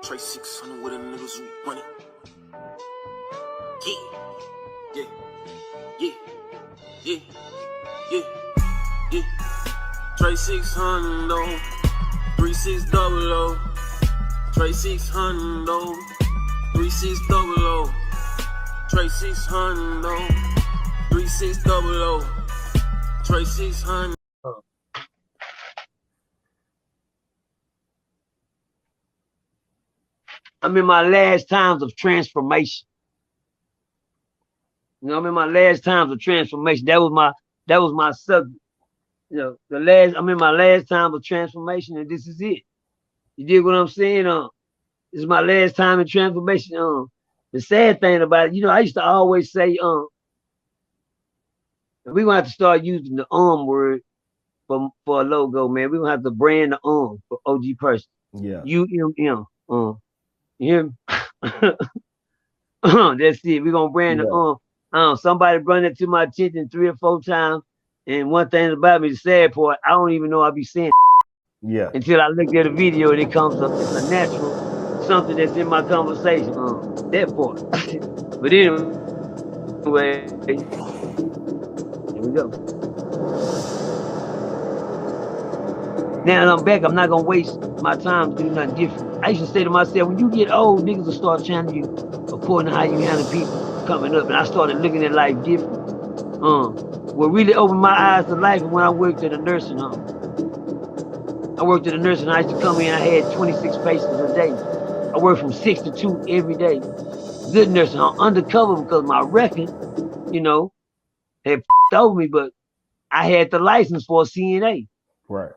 Trey 600 with a niggas who run it. Yeah, yeah, yeah, yeah, yeah, yeah. Trey 600 though, 3600. Trey 600 though, 3600. Trey 600 though, 3600. Trey 600. I'm in my last times of transformation. You know, I'm in my last times of transformation. That was my subject. You know, I'm in my last time of transformation, and this is it. You dig what I'm saying? This is my last time in transformation. The sad thing about it, you know, I used to always say, we're gonna have to start using the word for a logo, man. We're gonna have to brand the for OG Percy. Yeah. UMM. You hear me? That's it. We're gonna brand the somebody brought it to my attention 3 or 4 times. And one thing about me, the sad part, I don't even know I be saying until I look at a video and it comes up. It's a natural something that's in my conversation. That part. But anyway, here we go. Now I'm back. I'm not gonna waste my time to do nothing different. I used to say to myself, when you get old, niggas will start challenging you according to how you handle people coming up. And I started looking at life different. What really opened my eyes to life was when I worked at a nursing home. I worked at a nursing home. I used to come in, I had 26 patients a day. I worked from 6 to 2 every day. Good nursing home, undercover because my record, you know, had over me, but I had the license for a CNA. Right.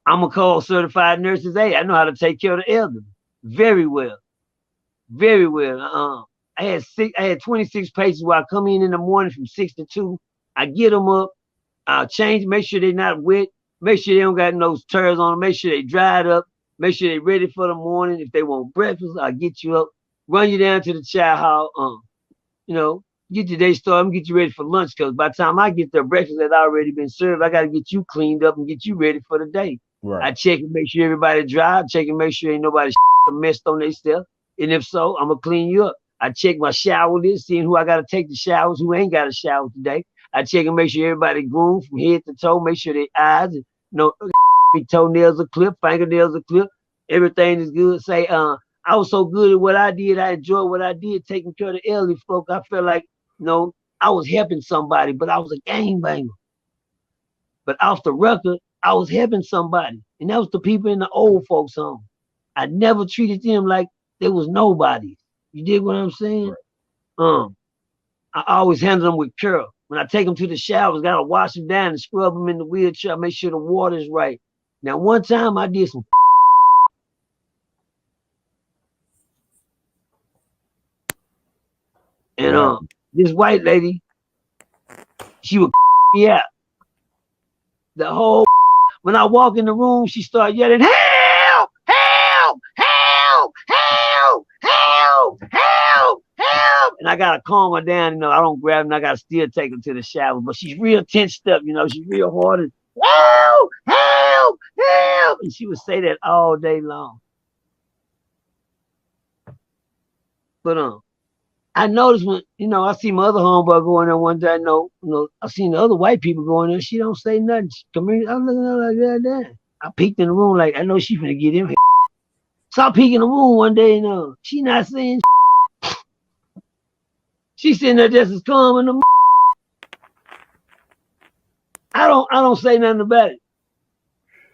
I'm a called certified nurse's aide. I know how to take care of the elderly very well. Very well. I had 26 patients where I come in the morning from 6 to 2. I get them up, I'll change, make sure they're not wet, make sure they don't got no tears on them, make sure they dried up, make sure they're ready for the morning. If they want breakfast, I'll get you up, run you down to the child hall, you know, get your day started, get you ready for lunch, because by the time I get there, breakfast has already been served. I got to get you cleaned up and get you ready for the day. Right. I check and make sure everybody dry, check and make sure ain't nobody messed on their stuff, and if so, I'm going to clean you up. I check my shower list, seeing who I got to take the showers, who ain't got a shower today. I check and make sure everybody groomed from head to toe, make sure their eyes, and, you know, toenails are clipped, fingernails are clipped, everything is good. Say, I was so good at what I did, I enjoyed what I did, taking care of the elderly folk. I felt like, you know, I was helping somebody, but I was a gangbanger. But off the record, I was helping somebody, and that was the people in the old folks' home. I never treated them like they was nobody. You dig what I'm saying? Right. I always handle them with care. When I take them to the showers, gotta wash them down and scrub them in the wheelchair, make sure the water's right. Now, one time I did some and this white lady, she would me out. The whole when I walk in the room, she started yelling, "Help! Help! Help! Help! Help! Help! Help!" And I gotta calm her down. You know, I don't grab her. I gotta still take her to the shower. But she's real tensed up. You know, she's real hard. And, "Help! Help! Help!" And she would say that all day long. But I noticed when, you know, I see my other homeboy going there one day. I seen the other white people going there. She don't say nothing. I'm looking at her like that. I peeked in the room like, I know she finna get him. So I peeked in the room one day, and she not saying. She sitting there just as calm in the. I don't say nothing about it.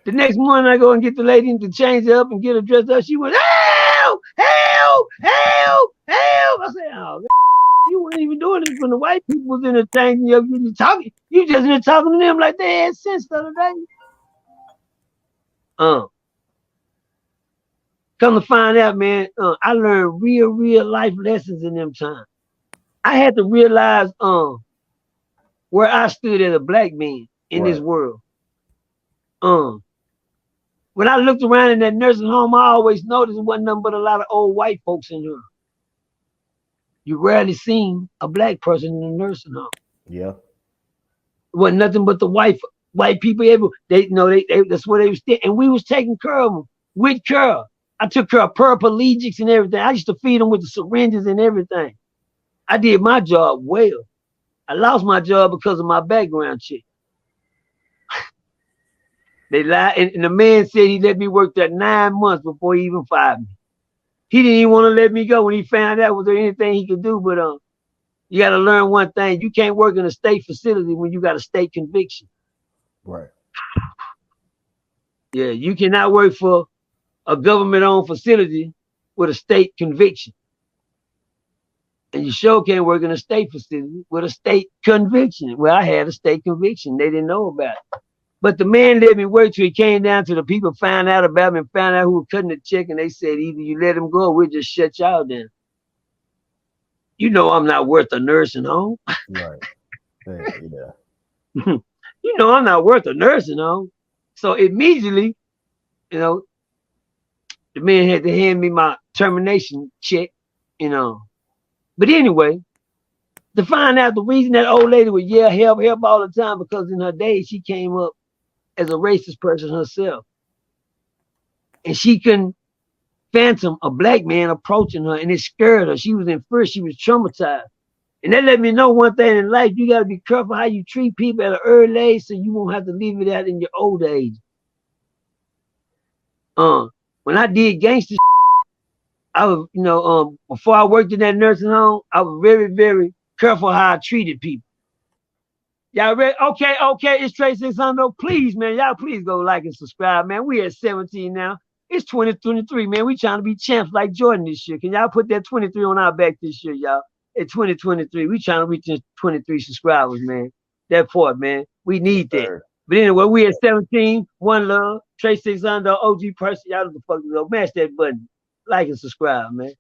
The next morning I go and get the lady to change her up and get her dressed up. She went, "Help! Help! Help! Help!" I said, "Oh, you weren't even doing this when the white people was entertaining you. You talking, you just been talking to them like they had sense the other day." Come to find out, man, I learned real life lessons in them times. I had to realize where I stood as a black man in this world. When I looked around in that nursing home, I always noticed it wasn't nothing but a lot of old white folks in there. You rarely seen a black person in a nursing home. Yeah. It wasn't nothing but the white people. That's where they was staying, and we was taking care of them with care. I took care of paraplegics and everything. I used to feed them with the syringes and everything. I did my job well. I lost my job because of my background check. They lied, and the man said he let me work there 9 months before he even fired me. He didn't even want to let me go when he found out was there anything he could do. But you got to learn one thing: you can't work in a state facility when you got a state conviction. Right. Yeah, you cannot work for a government-owned facility with a state conviction, and you sure can't work in a state facility with a state conviction. Well, I had a state conviction; they didn't know about it. But the man let me work till he came down to the people, found out about me, and found out who was cutting the check, and they said either you let him go or we'll just shut y'all down. You know I'm not worth a nursing home. Right. Yeah. You know I'm not worth a nursing home. So immediately, you know, the man had to hand me my termination check, you know. But anyway, to find out the reason that old lady would yell help all the time, because in her days she came up as a racist person herself. And she couldn't phantom a black man approaching her, and it scared her. She was in fear, she was traumatized. And that let me know one thing in life: you got to be careful how you treat people at an early age so you won't have to leave it out in your old age. When I did gangster, I was, before I worked in that nursing home, I was very, very careful how I treated people. Y'all ready? Okay, it's Trey 600. Please, man, y'all please go like and subscribe, man. We at 17 now. It's 2023, man. We trying to be champs like Jordan this year. Can y'all put that 23 on our back this year, y'all? At 2023, we trying to reach 23 subscribers, man. That part, man. We need that. But anyway, we at 17. One love. Trey 600, OG Percy. Y'all know the fuck to go. Mash that button. Like and subscribe, man.